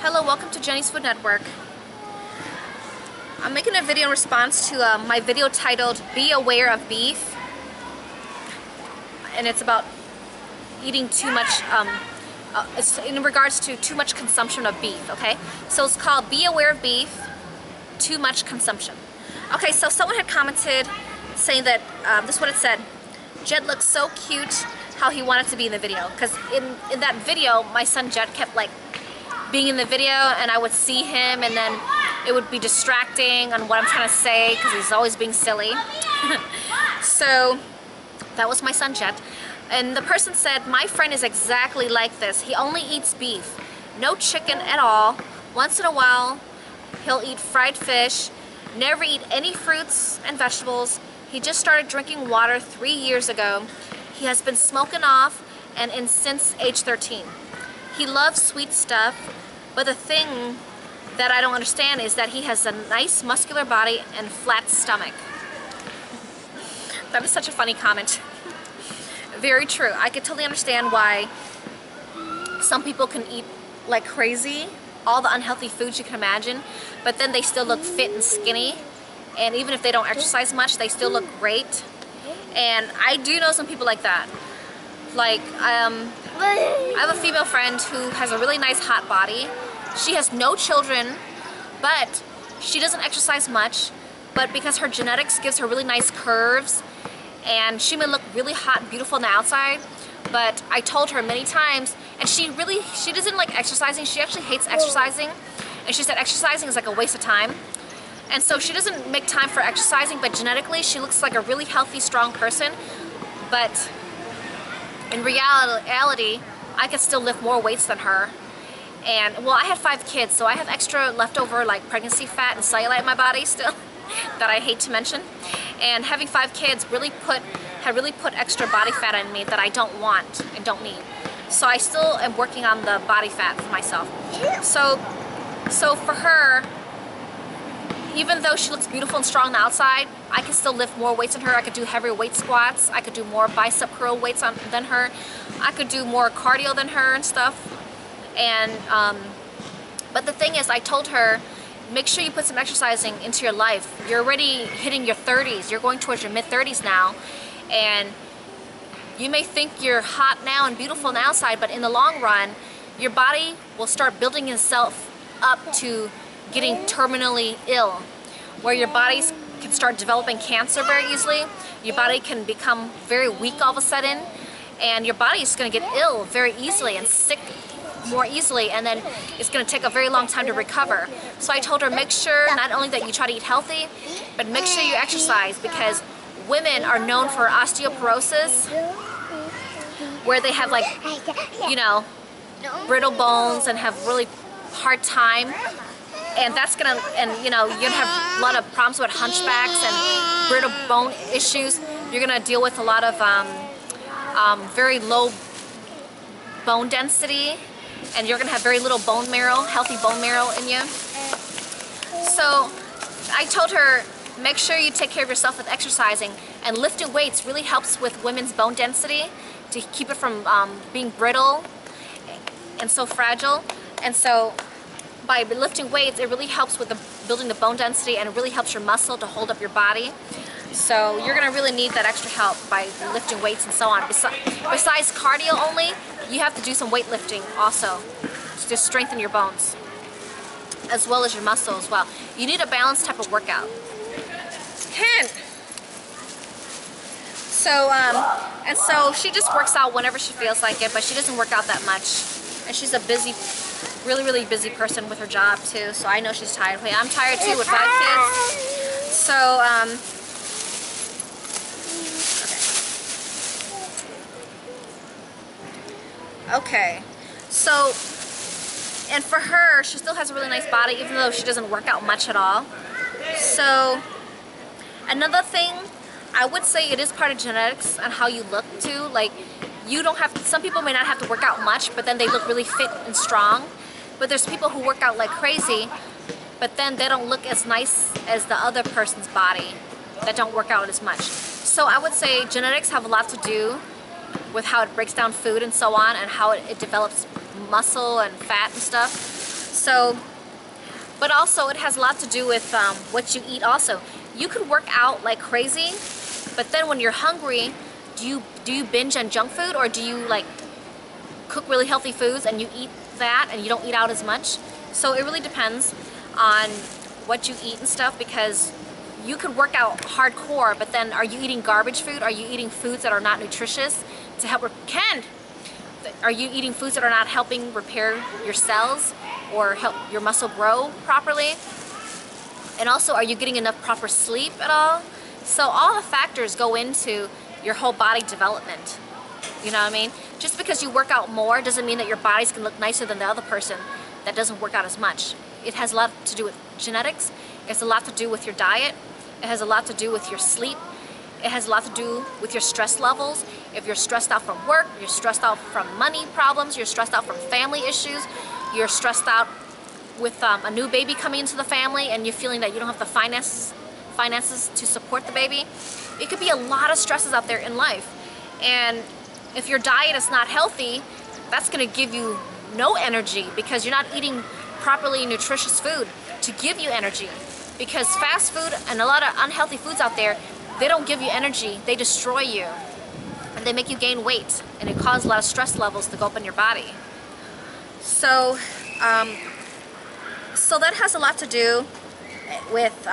Hello, welcome to Jenny's Food Network. I'm making a video in response to my video titled Be Aware of Beef, and it's about eating too much, it's in regards to too much consumption of beef, okay? So it's called Be Aware of Beef, Too Much Consumption. Okay, so someone had commented saying that, this is what it said: Jed looks so cute, how he wanted to be in the video. Because in that video, my son Jed kept like being in the video, and I would see him, and then it would be distracting on what I'm trying to say because he's always being silly. So that was my son Jed. And the person said, my friend is exactly like this. He only eats beef, no chicken at all. Once in a while, he'll eat fried fish, never eat any fruits and vegetables. He just started drinking water 3 years ago. He has been smoking off and since age 13. He loves sweet stuff, but the thing that I don't understand is that he has a nice muscular body and flat stomach. That is such a funny comment. Very true. I could totally understand why some people can eat like crazy, all the unhealthy foods you can imagine, but then they still look fit and skinny. And even if they don't exercise much, they still look great. And I do know some people like that. Like, I have a female friend who has a really nice hot body. She has no children, but she doesn't exercise much. But because her genetics gives her really nice curves, and she may look really hot and beautiful on the outside, but I told her many times, and she doesn't like exercising. She actually hates exercising, and she said exercising is like a waste of time. And so she doesn't make time for exercising, but genetically she looks like a really healthy, strong person. But in reality, I could still lift more weights than her. And well, I had 5 kids, so I have extra leftover like pregnancy fat and cellulite in my body still that I hate to mention. And having 5 kids had really put extra body fat in me that I don't want and don't need. So I still am working on the body fat for myself. So for her, even though she looks beautiful and strong on the outside, I can still lift more weights than her. I could do heavier weight squats. I could do more bicep curl weights than her. I could do more cardio than her and stuff. And but the thing is, I told her, make sure you put some exercising into your life. You're already hitting your 30s. You're going towards your mid-30s now. And you may think you're hot now and beautiful on the outside, but in the long run, your body will start building itself up to getting terminally ill, where your bodies can start developing cancer very easily. Your body can become very weak all of a sudden, and your body is going to get ill very easily and sick more easily, and then it's going to take a very long time to recover. So I told her, make sure not only that you try to eat healthy, but make sure you exercise, because women are known for osteoporosis, where they have, like, you know, brittle bones and have really hard time. And that's gonna, and you know, you're gonna have a lot of problems with hunchbacks and brittle bone issues. You're gonna deal with a lot of very low bone density, and you're gonna have very little bone marrow, healthy bone marrow in you. So I told her, make sure you take care of yourself with exercising, and lifting weights really helps with women's bone density to keep it from being brittle and so fragile. And so by lifting weights, it really helps with building the bone density, and it really helps your muscle to hold up your body. So you're gonna really need that extra help by lifting weights and so on. Besides cardio only, you have to do some weightlifting also to strengthen your bones, as well as your muscle as well. You need a balanced type of workout. And so she just works out whenever she feels like it, but she doesn't work out that much. And she's a busy, really busy person with her job too, so I know she's tired. I'm tired too with 5 kids. So, okay. So, and for her, she still has a really nice body, even though she doesn't work out much at all. So, another thing, I would say it is part of genetics on how you look too. Like, you don't have to, some people may not have to work out much, but then they look really fit and strong. But there's people who work out like crazy, but then they don't look as nice as the other person's body that don't work out as much. So I would say genetics have a lot to do with how it breaks down food and so on, and how it develops muscle and fat and stuff. So, but also it has a lot to do with what you eat also. You could work out like crazy, but then when you're hungry, do you binge on junk food, or do you like cook really healthy foods and you eat that and you don't eat out as much? So it really depends on what you eat and stuff, because you could work out hardcore, but then are you eating garbage food? Are you eating foods that are not nutritious to help are you eating foods that are not helping repair your cells or help your muscle grow properly? And also, are you getting enough proper sleep at all? So all the factors go into your whole body development. You know what I mean? Just because you work out more doesn't mean that your bodies can look nicer than the other person that doesn't work out as much. It has a lot to do with genetics. It has a lot to do with your diet. It has a lot to do with your sleep. It has a lot to do with your stress levels. If you're stressed out from work, you're stressed out from money problems, you're stressed out from family issues, you're stressed out with a new baby coming into the family and you're feeling that you don't have the finances to support the baby. It could be a lot of stresses out there in life. And if your diet is not healthy, that's going to give you no energy, because you're not eating properly nutritious food to give you energy. Because fast food and a lot of unhealthy foods out there, they don't give you energy, they destroy you. And they make you gain weight, and it causes a lot of stress levels to go up in your body. So, so that has a lot to do with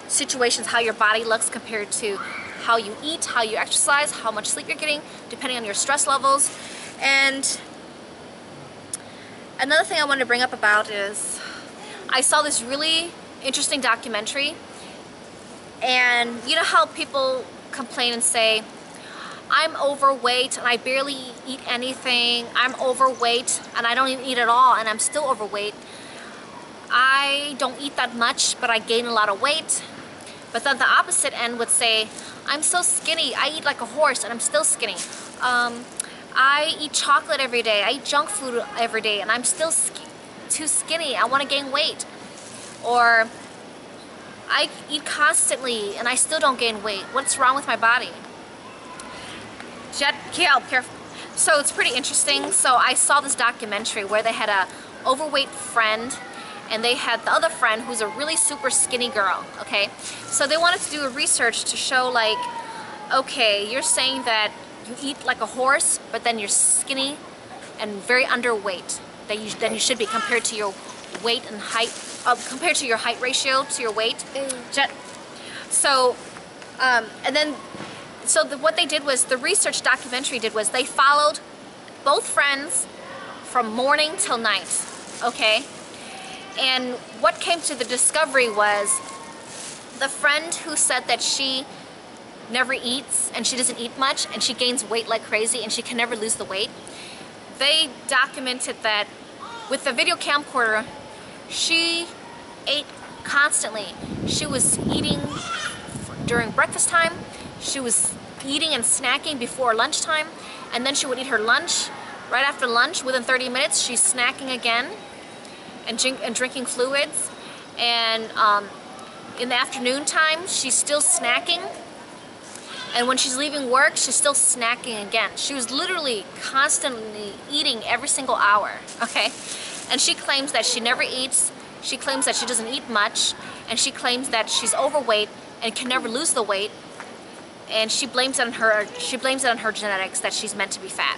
situations, how your body looks compared to how you eat, how you exercise, how much sleep you're getting, depending on your stress levels. And another thing I wanted to bring up about is I saw this really interesting documentary, and you know how people complain and say, I'm overweight and I barely eat anything, I'm overweight and I don't even eat at all and I'm still overweight. I don't eat that much, but I gain a lot of weight. But then the opposite end would say, I'm so skinny, I eat like a horse and I'm still skinny. I eat chocolate every day, I eat junk food every day and I'm still too skinny, I want to gain weight. Or I eat constantly and I still don't gain weight. What's wrong with my body? Careful. So it's pretty interesting. So I saw this documentary where they had a overweight friend and they had the other friend who's a really super skinny girl, okay? So they wanted to do a research to show, like, okay, you're saying that you eat like a horse, but then you're skinny and very underweight than you should be compared to your weight and height, compared to your height ratio to your weight. So, and then, so what they did was, the research documentary did was, they followed both friends from morning till night, okay? And what came to the discovery was, the friend who said that she never eats and she doesn't eat much and she gains weight like crazy and she can never lose the weight, they documented that with the video camcorder, she ate constantly. She was eating during breakfast time, she was eating and snacking before lunchtime, and then she would eat her lunch. Right after lunch, within 30 minutes, she's snacking again and drinking fluids. And in the afternoon time, she's still snacking. And when she's leaving work, she's still snacking again. She was literally constantly eating every single hour, okay? And she claims that she never eats, she claims that she doesn't eat much, and she claims that she's overweight and can never lose the weight. And she blames it on her genetics, that she's meant to be fat.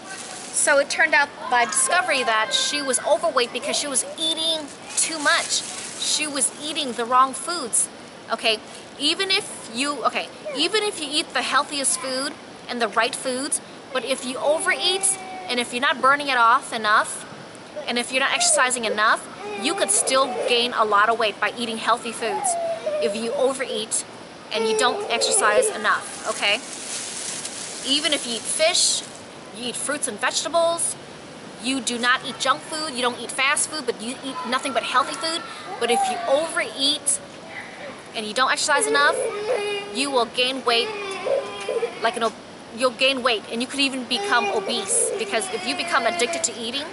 So it turned out by discovery that she was overweight because she was eating too much. She was eating the wrong foods. Okay, even if you eat the healthiest food and the right foods, but if you overeat and if you're not burning it off enough, and if you're not exercising enough, you could still gain a lot of weight by eating healthy foods if you overeat and you don't exercise enough, okay? Even if you eat fish, you eat fruits and vegetables, you do not eat junk food, you don't eat fast food, but you eat nothing but healthy food. But if you overeat and you don't exercise enough, you will gain weight, you'll gain weight, and you could even become obese. Because if you become addicted to eating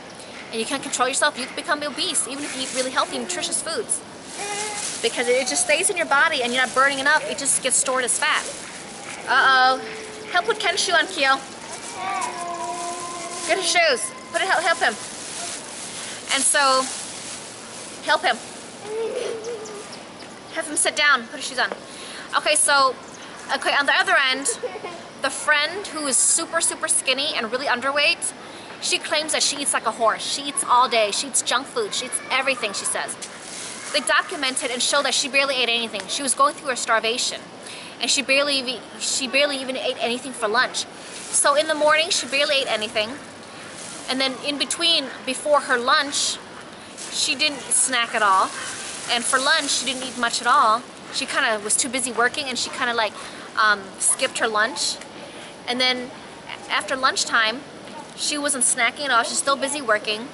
and you can't control yourself, you can become obese, even if you eat really healthy, nutritious foods. Because it just stays in your body and you're not burning it up, it just gets stored as fat. Uh-oh. Help put Ken's shoe on, Keo. Get his shoes. Help him. And so Help him. Have him sit down. Put his shoes on. Okay, so, okay, on the other end, the friend who is super, super skinny and really underweight, she claims that she eats like a horse. She eats all day. She eats junk food. She eats everything, she says. They documented and showed that she barely ate anything. She was going through a starvation. And she barely even ate anything for lunch. So in the morning, she barely ate anything. And then in between, before her lunch, she didn't snack at all. And for lunch, she didn't eat much at all. She kind of was too busy working, and she kind of like skipped her lunch. And then after lunchtime, she wasn't snacking at all. She's still busy working.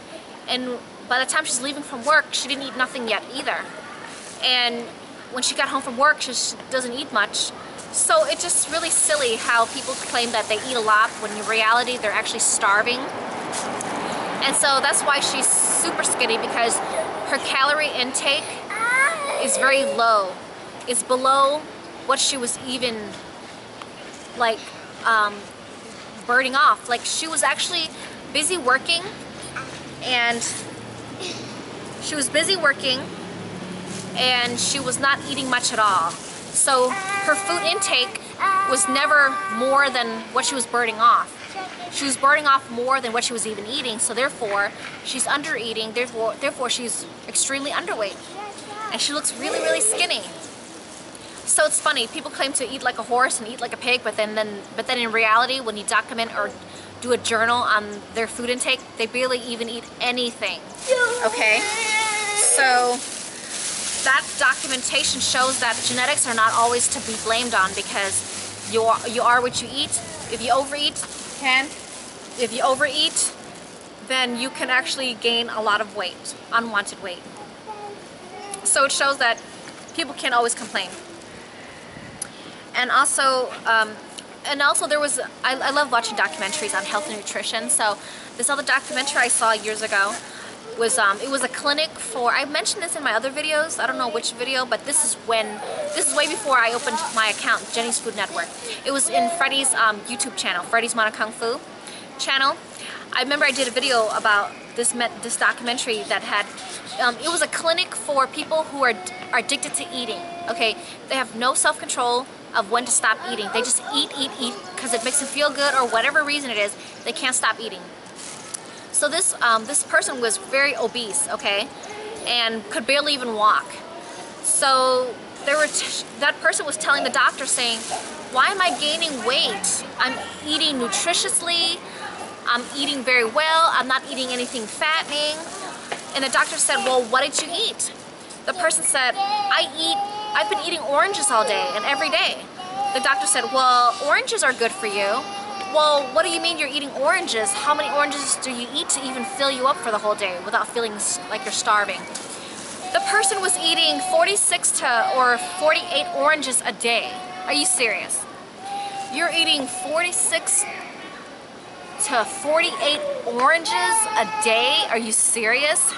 And by the time she's leaving from work, she didn't eat nothing yet either. And when she got home from work, she doesn't eat much. So it's just really silly how people claim that they eat a lot when in reality they're actually starving. And so that's why she's super skinny, because her calorie intake is very low. It's below what she was even like burning off. Like, she was actually busy working, and she was not eating much at all. So her food intake was never more than what she was burning off. She was burning off more than what she was even eating, so therefore she's under eating, therefore she's extremely underweight. And she looks really, really skinny. So it's funny, people claim to eat like a horse and eat like a pig, but then in reality, when you document or do a journal on their food intake, they barely even eat anything. Okay? So that documentation shows that genetics are not always to be blamed on, because you are what you eat. If you overeat, then you can actually gain a lot of weight, unwanted weight. So it shows that people can't always complain. And also there was, I love watching documentaries on health and nutrition. So this other documentary I saw years ago was, it was a clinic for, I mentioned this in my other videos, I don't know which video, but this is way before I opened my account, Jenny's Food Network. It was in Freddie's YouTube channel, Freddie's Mono Kung Fu channel. I remember I did a video about this documentary that had, it was a clinic for people who are addicted to eating, okay? They have no self-control of when to stop eating. They just eat, because it makes them feel good, or whatever reason it is, they can't stop eating. So this person was very obese, okay, and could barely even walk. So that person was telling the doctor, saying, why am I gaining weight? I'm eating nutritiously, I'm eating very well, I'm not eating anything fattening. And the doctor said, well, what did you eat? The person said, I've been eating oranges all day and every day. The doctor said, well, oranges are good for you. Well, what do you mean you're eating oranges? How many oranges do you eat to even fill you up for the whole day without feeling like you're starving? The person was eating 46 or 48 oranges a day. Are you serious? You're eating 46 to 48 oranges a day? Are you serious?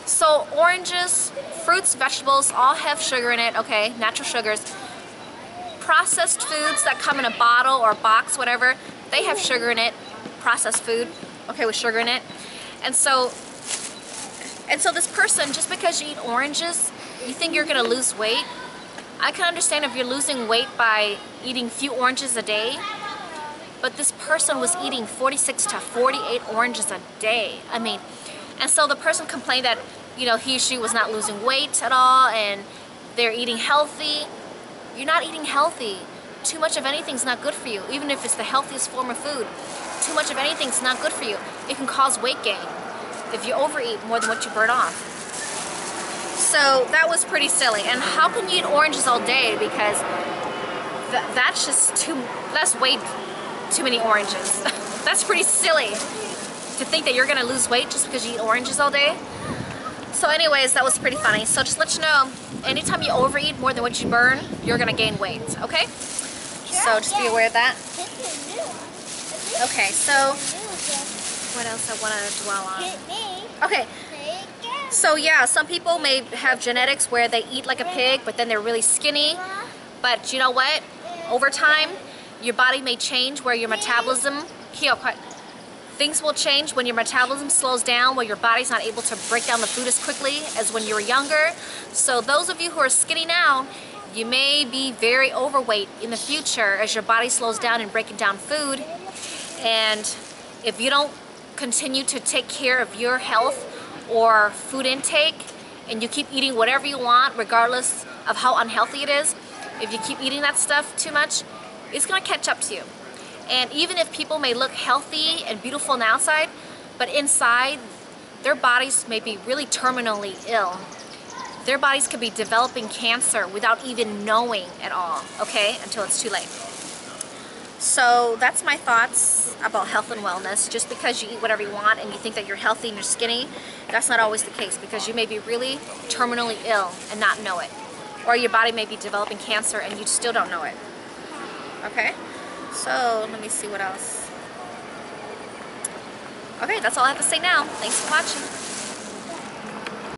So oranges, fruits, vegetables all have sugar in it, okay, natural sugars. Processed foods that come in a bottle or box, whatever, they have sugar in it. Processed food, okay, with sugar in it. And so this person, just because you eat oranges, you think you're gonna lose weight? I can understand if you're losing weight by eating few oranges a day, but this person was eating 46 to 48 oranges a day. I mean, and so the person complained that, you know, he or she was not losing weight at all, and they're eating healthy. You're not eating healthy. Too much of anything's not good for you, even if it's the healthiest form of food. Too much of anything's not good for you. It can cause weight gain if you overeat more than what you burn off. So that was pretty silly. And how can you eat oranges all day? Because that's way too many oranges. That's pretty silly to think that you're gonna lose weight just because you eat oranges all day. So anyways, that was pretty funny. So just let you know, anytime you overeat more than what you burn, you're gonna gain weight, okay? So just be aware of that. Okay, so what else I wanna dwell on? Okay, so yeah, some people may have genetics where they eat like a pig, but then they're really skinny. But you know what? Over time, your body may change where your metabolism, Things will change when your metabolism slows down, where your body's not able to break down the food as quickly as when you were younger. So those of you who are skinny now, you may be very overweight in the future as your body slows down in breaking down food. And if you don't continue to take care of your health or food intake, and you keep eating whatever you want regardless of how unhealthy it is, if you keep eating that stuff too much, it's going to catch up to you. And even if people may look healthy and beautiful on the outside, but inside, their bodies may be really terminally ill. Their bodies could be developing cancer without even knowing at all, okay, until it's too late. So that's my thoughts about health and wellness. Just because you eat whatever you want and you think that you're healthy and you're skinny, that's not always the case, because you may be really terminally ill and not know it. Or your body may be developing cancer and you still don't know it. Okay? So let me see what else. Okay, that's all I have to say now. Thanks for watching.